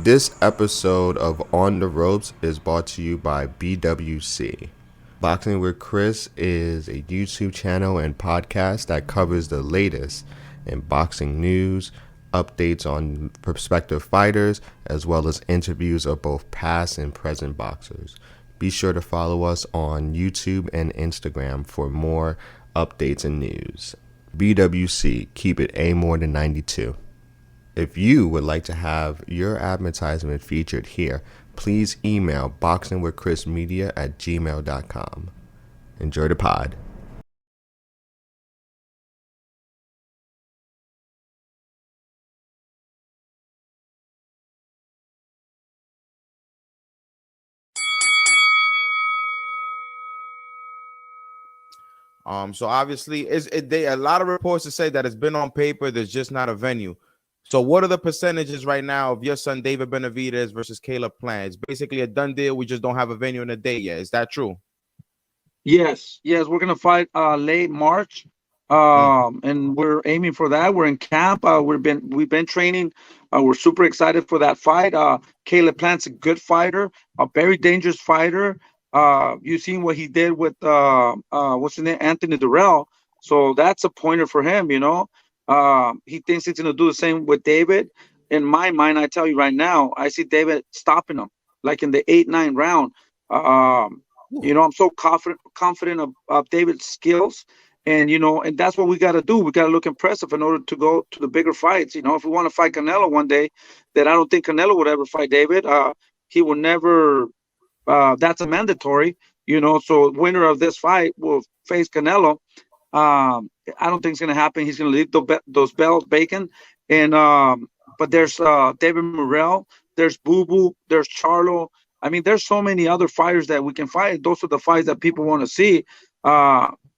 This episode of On the Ropes is brought to you by BWC. Boxing with Chris is a YouTube channel and podcast that covers the latest in boxing news, updates on prospective fighters, as well as interviews of both past and present boxers. Be sure to follow us on YouTube and Instagram for more updates and news. BWC, keep it A more than 92. If you would like to have your advertisement featured here, please email boxingwithchrismedia@gmail.com. Enjoy the pod. So obviously, a lot of reports to say that it's been on paper. There's just not a venue. So what are the percentages right now of your son David Benavidez versus Caleb Plant? It's basically a done deal. We just don't have a venue and a date yet. Is that true? Yes, we're gonna fight late March, and we're aiming for that. We're in camp. We've been training. We're super excited for that fight. Caleb Plant's a good fighter, a very dangerous fighter. You've seen what he did with what's his name, Anthony Durrell. So that's a pointer for him. He thinks he's gonna do the same with David. In my mind, I tell you right now, I see David stopping him, like in the 8-9 round. I'm so confident of David's skills, and and that's what we got to do. We got to look impressive in order to go to the bigger fights. If we want to fight Canelo one day, that I don't think Canelo would ever fight David. He will never. That's a mandatory. So winner of this fight will face Canelo. I don't think it's gonna happen. He's gonna leave those belts vacant. And but there's David Morrell, there's Boo Boo, there's Charlo. I mean, there's so many other fighters that we can fight. Those are the fights that people want to see.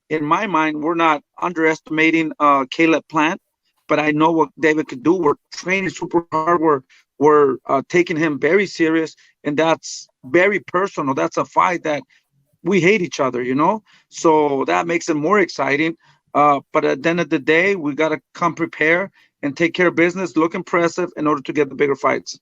In my mind, we're not underestimating Caleb Plant, but I know what David could do. We're training super hard. We're taking him very serious, and that's very personal. That's a fight that we hate each other, so that makes it more exciting. But at the end of the day, we got to come prepare and take care of business, look impressive in order to get the bigger fights.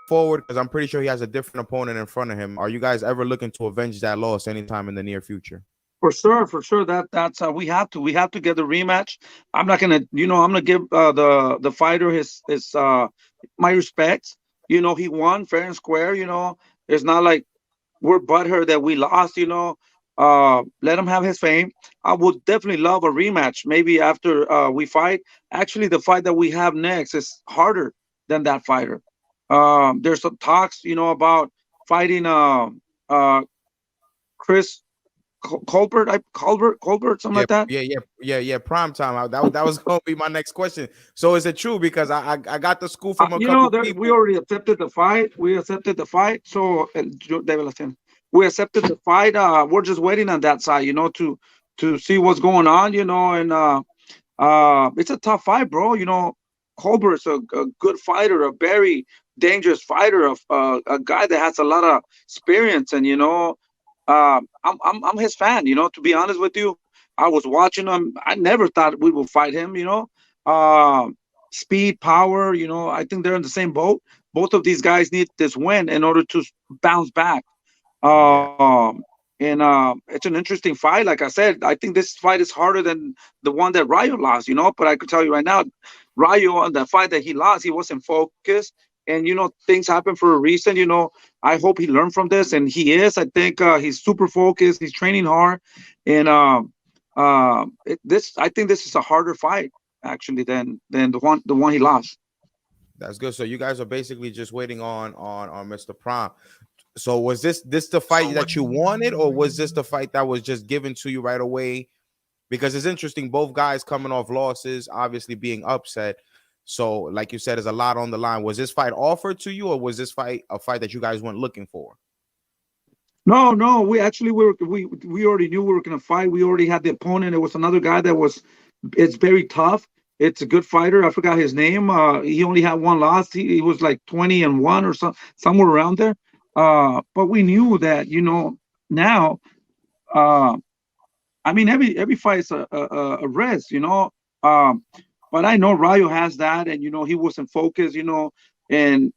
Forward, because I'm pretty sure he has a different opponent in front of him. Are you guys ever looking to avenge that loss anytime in the near future? For sure. That's we have to get the rematch. I'm not gonna, I'm gonna give the fighter his my respects. He won fair and square. It's not like we're butthurt that we lost. Let him have his fame. I would definitely love a rematch. Maybe after we fight. Actually, the fight that we have next is harder than that fighter. There's some talks, about fighting Chris Colbert, something like that. Yeah. Prime time. That was going to be my next question. So is it true? Because I got the scoop from a couple people. We already accepted the fight. So we accepted the fight. We're just waiting on that side, to see what's going on, and it's a tough fight, bro. Colbert's a good fighter, a very dangerous fighter, of a guy that has a lot of experience, and I'm his fan. To be honest with you, I was watching him. I never thought we would fight him. Speed, power. I think they're in the same boat. Both of these guys need this win in order to bounce back. And it's an interesting fight. Like I said, I think this fight is harder than the one that Rayo lost. But I could tell you right now, Rayo, on the fight that he lost, he wasn't focused. And, things happen for a reason. I hope he learned from this, and he is. I think he's super focused. He's training hard. And I think this is a harder fight, actually, than the one he lost. That's good. So you guys are basically just waiting on Mr. Prime. So was this the fight that you wanted, or was this the fight that was just given to you right away? Because it's interesting, both guys coming off losses, obviously being upset. So, like you said, there's a lot on the line. Was this fight offered to you, or was this fight a fight that you guys weren't looking for? No. We already knew we were going to fight. We already had the opponent. It was another guy it's very tough. It's a good fighter. I forgot his name. He only had one loss. He was like 20-1 or somewhere around there. But we knew that, now, I mean, every fight is a risk, But I know Rayo has that, and he wasn't focused, and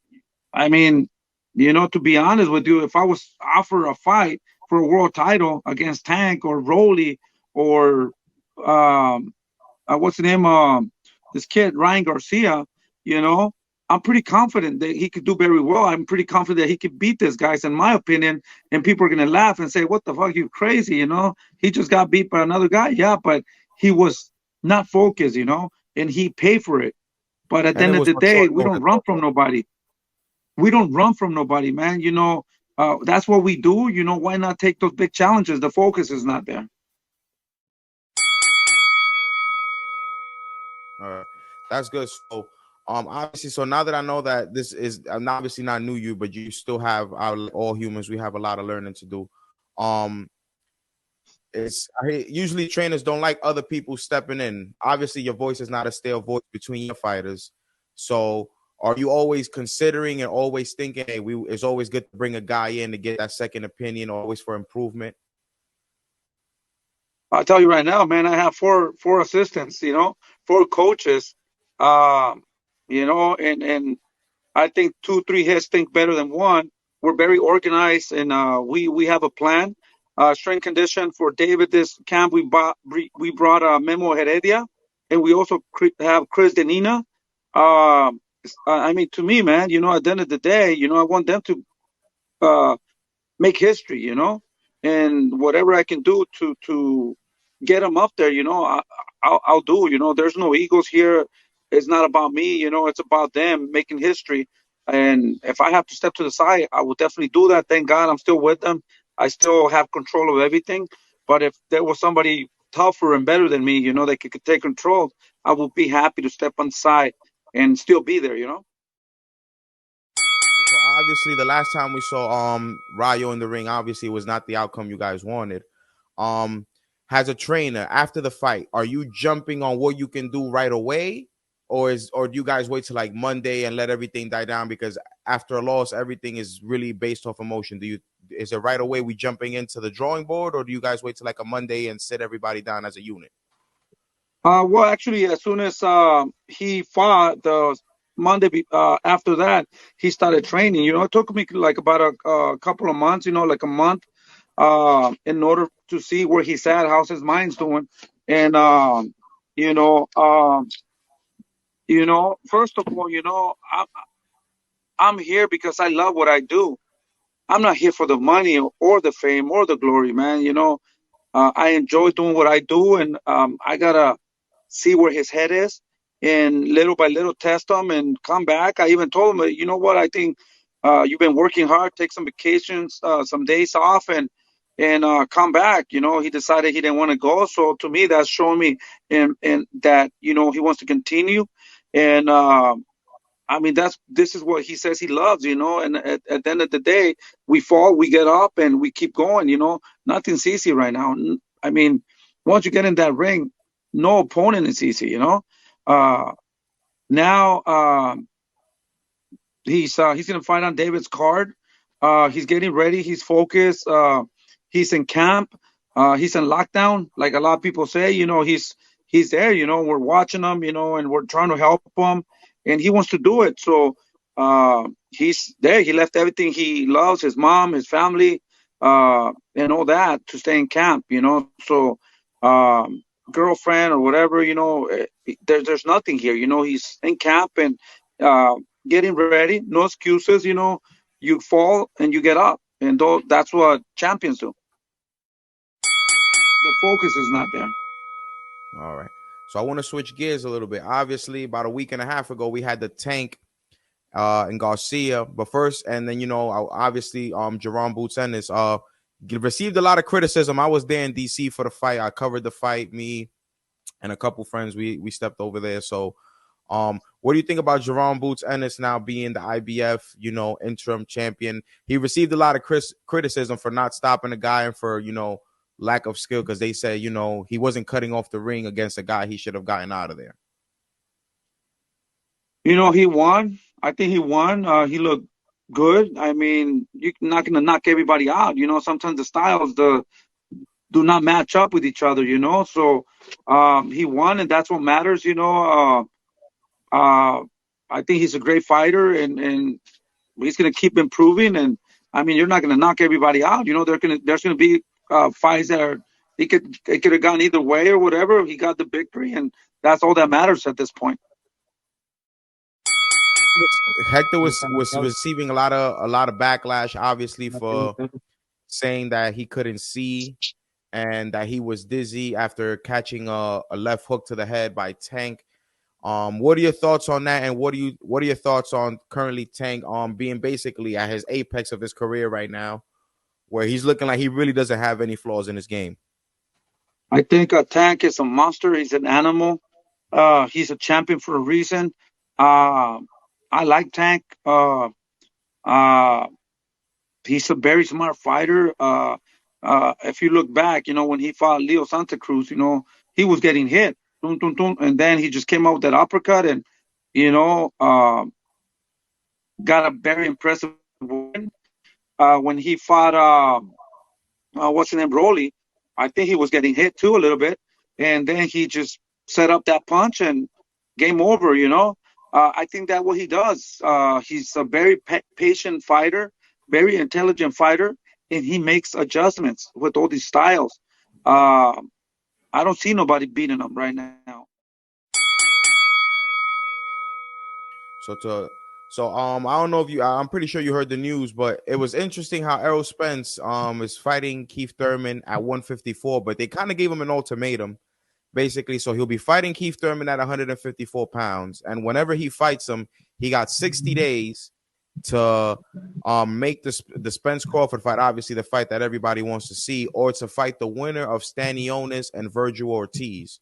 I mean, to be honest with you, if I was offered a fight for a world title against Tank or Rolly or um, what's the name? This kid Ryan Garcia. You know, I'm pretty confident that he could do very well. I'm pretty confident that he could beat this guys, in my opinion. And people are gonna laugh and say, "What the fuck? You crazy?" He just got beat by another guy. Yeah, but he was not focused. And he paid for it. But at the And it end of was the on short day, we don't notice run from also. nobody. We don't run from nobody, man. That's what we do. Why not take those big challenges? The focus is not there. All right, that's good. So, obviously, so now that I know that this is, I'm obviously not new you, but you still have, like all humans, we have a lot of learning to do. Um, usually trainers don't like other people stepping in. Obviously, your voice is not a stale voice between your fighters. So, are you always considering and always thinking, hey, it's always good to bring a guy in to get that second opinion, always for improvement? I'll tell you right now, man, I have four assistants, four coaches. Um, and I think two, three heads think better than one. We're very organized, and we have a plan. Strength condition for David this camp. We brought Memo Heredia, and we also have Chris Denina. I mean, to me, man, at the end of the day, I want them to uh, make history, and whatever I can do to get them up there, I'll do. There's no egos here. It's not about me, it's about them making history. And if I have to step to the side, I will definitely do that. Thank God I'm still with them. I still have control of everything. But if there was somebody tougher and better than me, that could take control, I will be happy to step on the side and still be there. So obviously, the last time we saw Rayo in the ring, obviously, it was not the outcome you guys wanted. Um, as a trainer, after the fight, are you jumping on what you can do right away, or do you guys wait till like Monday and let everything die down? Because after a loss, everything is really based off emotion. Is it right away we jumping into the drawing board, or do you guys wait till like a Monday and sit everybody down as a unit? Well, actually, as soon as he fought the Monday after that, he started training. It took me like about a couple of months, like a month, in order to see where he's at, how's his mind's doing, and you know, um, first of all, I'm here because I love what I do. I'm not here for the money or the fame or the glory, man. I enjoy doing what I do, and I gotta see where his head is, and little by little test him and come back. I even told him, you know what? I think you've been working hard. Take some vacations, some days off, and come back. He decided he didn't want to go. So to me, that's showing me and that he wants to continue. And I mean, this is what he says he loves, and at the end of the day, we fall, we get up, and we keep going, Nothing's easy right now. I mean, once you get in that ring, no opponent is easy. Uh, now, he's gonna fight on David's card. He's getting ready. He's focused. He's in camp. He's in lockdown, like a lot of people say. He's there. We're watching him. And we're trying to help him, and he wants to do it. So he's there. He left everything he loves, his mom, his family, and all that, to stay in camp. So girlfriend or whatever. There's nothing here. He's in camp and. Getting ready, no excuses. You fall and you get up, and that's what champions do. The focus is not there. All right. So I want to switch gears a little bit. Obviously, about a week and a half ago, we had the Tank and Garcia, but first, and then obviously, Jerome Boots Ennis received a lot of criticism. I was there in DC for the fight. I covered the fight. Me and a couple friends, we stepped over there. So, what do you think about Jerome Boots Ennis now being the IBF, interim champion? He received a lot of criticism for not stopping the guy and for, lack of skill, because they said, he wasn't cutting off the ring against a guy he should have gotten out of there. He won. I think he won. He looked good. I mean, you're not going to knock everybody out. Sometimes the styles do not match up with each other, So he won, and that's what matters. I think he's a great fighter, and he's going to keep improving. And I mean, you're not going to knock everybody out. There's going to be fights that are it could have gone either way or whatever. He got the victory, and that's all that matters at this point. Hector was receiving a lot of backlash, obviously, for saying that he couldn't see and that he was dizzy after catching a left hook to the head by Tank. What are your thoughts on that? And what are your thoughts on currently Tank being basically at his apex of his career right now, where he's looking like he really doesn't have any flaws in his game? I think Tank is a monster. He's an animal. He's a champion for a reason. Uh, I like Tank. Uh, he's a very smart fighter. If you look back, when he fought Leo Santa Cruz, he was getting hit, dun, dun, dun, and then he just came out with that uppercut and, you know, uh, got a very impressive win. When he fought, what's his name, Broly, I think he was getting hit too a little bit, and then he just set up that punch and game over. I think that what he does. He's a very patient fighter, very intelligent fighter, and he makes adjustments with all these styles. Uh, I don't see nobody beating him right now. I don't know if I'm pretty sure you heard the news, but it was interesting how Errol Spence is fighting Keith Thurman at 154, but they kind of gave him an ultimatum, basically. So he'll be fighting Keith Thurman at 154 pounds, and whenever he fights him, he got 60 days to make the Spence Crawford fight, obviously the fight that everybody wants to see, or to fight the winner of Stanionis and Virgil Ortiz.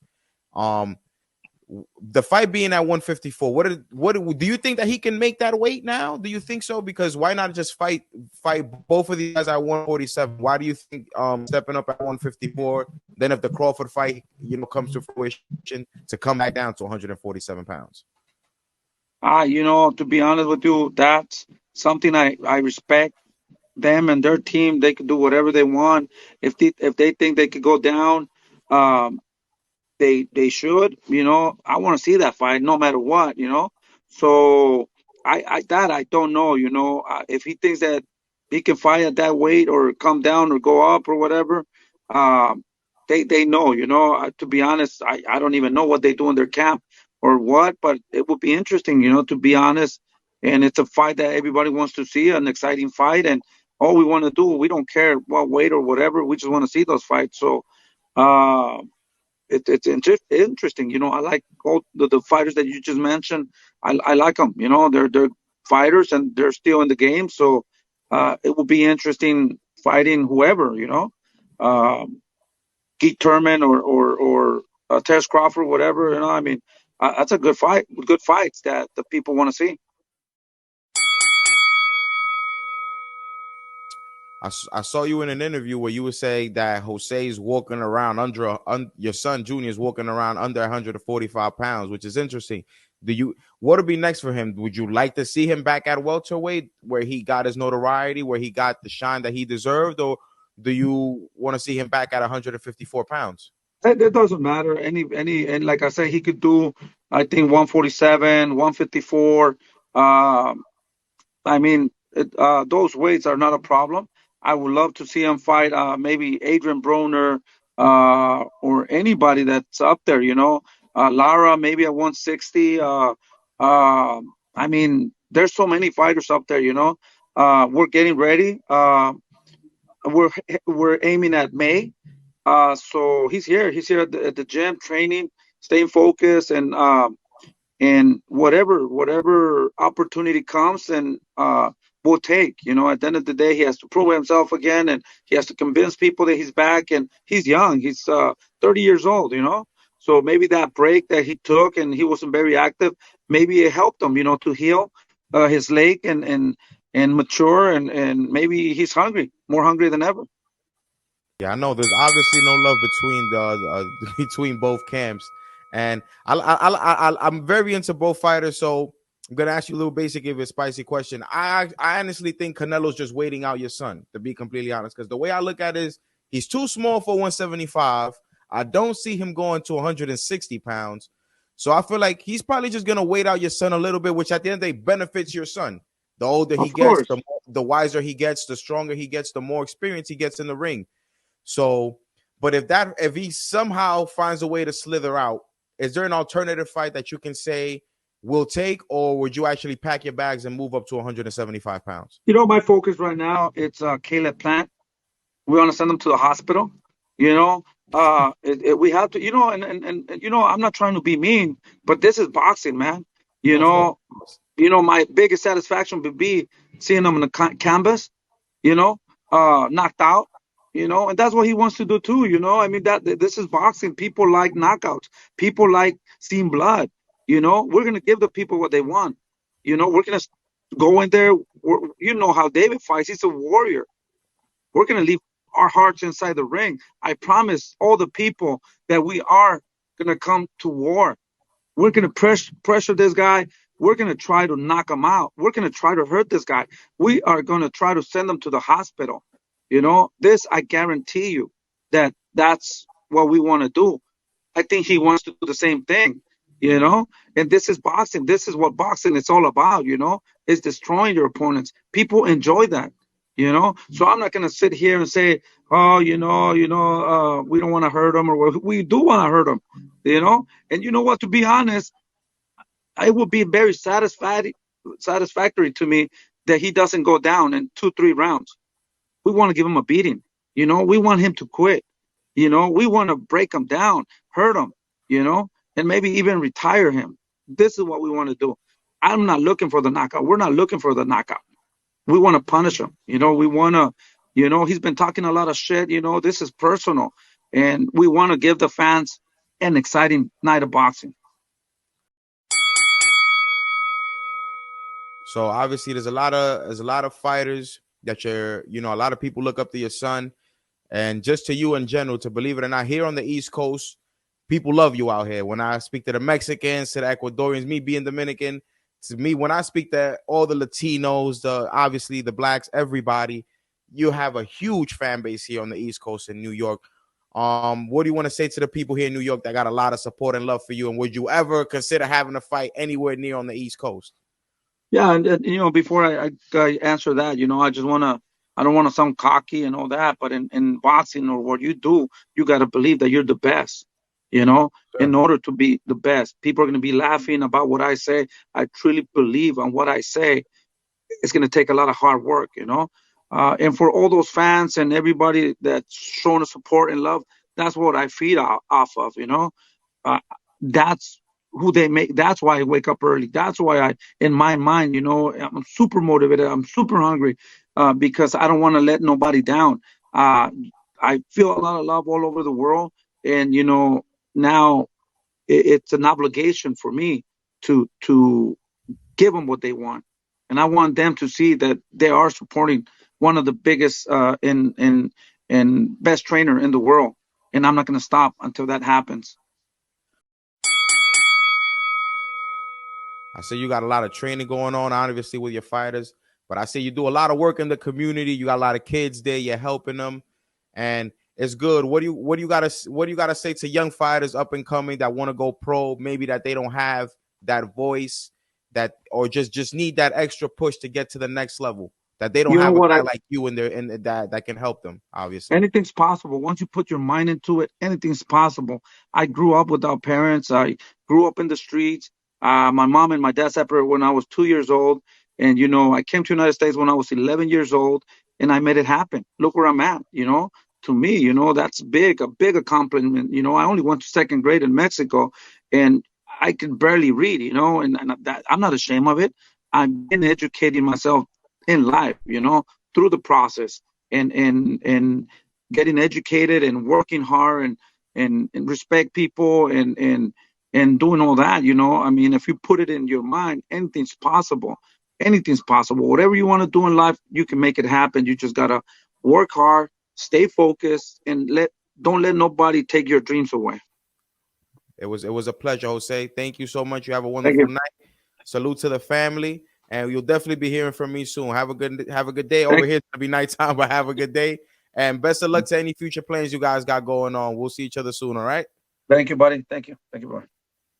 The fight being at 154, what do you think that he can make that weight now? Do you think so? Because why not just fight both of these guys at 147? Why do you think stepping up at 154, then if the Crawford fight comes to fruition, to come back down to 147 pounds? To be honest with you, that's something I respect them and their team. They could do whatever they want. If they think they could go down, um, they should. I want to see that fight no matter what. So I don't know. If he thinks that he can fight at that weight or come down or go up or whatever, um, they know. To be honest, I don't even know what they do in their camp or what, but it would be interesting. To be honest, and it's a fight that everybody wants to see, an exciting fight, and all we want to do, we don't care what weight or whatever, we just want to see those fights. So. Uh, it's interesting. I like all the fighters that you just mentioned. I like them. They're fighters and they're still in the game. So it will be interesting fighting whoever. Um, Keith Thurman or Tess Crawford, whatever. I mean, that's a good fight. Good fights that the people want to see. I saw you in an interview where you were saying that Jose's walking around your son Junior is walking around under 145 pounds, which is interesting. What would be next for him? Would you like to see him back at welterweight where he got his notoriety, where he got the shine that he deserved, or do you want to see him back at 154 pounds? It doesn't matter. And like I said, he could do, I think, 147, 154. I mean, those weights are not a problem. I would love to see him fight maybe Adrian Broner or anybody that's up there, Lara, maybe at 160. I mean, there's so many fighters up there. We're getting ready. We're we're aiming at May. So he's here. He's here at the gym training, staying focused, and whatever opportunity comes, and we'll take. At the end of the day, he has to prove himself again, and he has to convince people that he's back. And he's young. He's 30 years old. So maybe that break that he took and he wasn't very active, maybe it helped him. To heal his leg and mature, and maybe he's hungry, more hungry than ever. Yeah, I know. There's obviously no love between between both camps, and I'm very into both fighters. So I'm gonna ask you a little basic, if a spicy question. I honestly think Canelo's just waiting out your son, to be completely honest, because the way I look at it is he's too small for 175. I don't see him going to 160 pounds. So I feel like he's probably just gonna wait out your son a little bit, which at the end of the day benefits your son. The older he Of gets, course. the wiser he gets, the stronger he gets, the more experience he gets in the ring. So, but if he somehow finds a way to slither out, is there an alternative fight that you can say will take, or would you actually pack your bags and move up to 175 pounds? My focus right now, it's Caleb Plant. We want to send him to the hospital. You know, we have to, I'm not trying to be mean, but this is boxing, man. You Of course. know, my biggest satisfaction would be seeing him in the canvas, knocked out, and that's what he wants to do too. I mean, this is boxing. People like knockouts. People like seeing blood. We're gonna give the people what they want. We're gonna go in there. You know how David fights. He's a warrior. We're gonna leave our hearts inside the ring. I promise all the people that we are gonna come to war. We're going to pressure this guy. We're going to try to knock him out. We're going to try to hurt this guy. We are going to try to send him to the hospital. This, I guarantee you that's what we want to do. I think he wants to do the same thing, and this is boxing. This is what boxing is all about, is destroying your opponents. People enjoy that, so I'm not going to sit here and say, oh, we don't want to hurt him, or we do want to hurt him, and you know what, to be honest, it would be very satisfactory to me that he doesn't go down in 2-3 rounds. We want to give him a beating. We want him to quit. We want to break him down, hurt him, and maybe even retire him. This is what we want to do. I'm not looking for the knockout. We're not looking for the knockout. We want to punish him. We want to, he's been talking a lot of shit. This is personal. And we want to give the fans an exciting night of boxing. So obviously there's a lot of fighters that a lot of people look up to your son, and just to you in general, to believe it or not, here on the East Coast, people love you out here. When I speak to the Mexicans, to the Ecuadorians, me being Dominican, to me, when I speak to all the Latinos, obviously the blacks, everybody, you have a huge fan base here on the East Coast in New York. What do you want to say to the people here in New York that got a lot of support and love for you? And would you ever consider having a fight anywhere near on the East Coast? Yeah, and before I answer that, I don't want to sound cocky and all that, but in boxing or what you do, you got to believe that you're the best. Sure. In order to be the best, people are going to be laughing about what I say. I truly believe on what I say. It's going to take a lot of hard work, and for all those fans and everybody that's showing support and love, that's what I feed off of, that's who they make. That's why I wake up early. That's why in my mind, I'm super motivated. I'm super hungry because I don't want to let nobody down. I feel a lot of love all over the world. And, now it's an obligation for me to give them what they want. And I want them to see that they are supporting one of the biggest and best trainer in the world. And I'm not going to stop until that happens. I see you got a lot of training going on, obviously, with your fighters, but I see you do a lot of work in the community. You got a lot of kids there. You're helping them, and it's good. What do you gotta say to young fighters up and coming that want to go pro? Maybe that they don't have that voice, or just need that extra push to get to the next level. That they don't have a guy like you in there, and that can help them. Obviously, anything's possible once you put your mind into it. Anything's possible. I grew up without parents. I grew up in the streets. My mom and my dad separated when I was 2 years old. And, I came to the United States when I was 11 years old, and I made it happen. Look where I'm at, to me, that's a big accomplishment. I only went to second grade in Mexico, and I could barely read, and that, I'm not ashamed of it. I've been educating myself in life, through the process and getting educated and working hard and respect people and doing all that, I mean, if you put it in your mind, anything's possible. Anything's possible. Whatever you want to do in life, you can make it happen. You just gotta work hard, stay focused, and don't let nobody take your dreams away. it was a pleasure, Jose. Thank you so much. You have a Thank wonderful you. night. Salute to the family, and you'll definitely be hearing from me soon. Have a good day. Thank Over here, it'll be nighttime, but have a good day, and best of luck to any future plans you guys got going on. We'll see each other soon. All right. Thank you, buddy. Thank you. Thank you, buddy.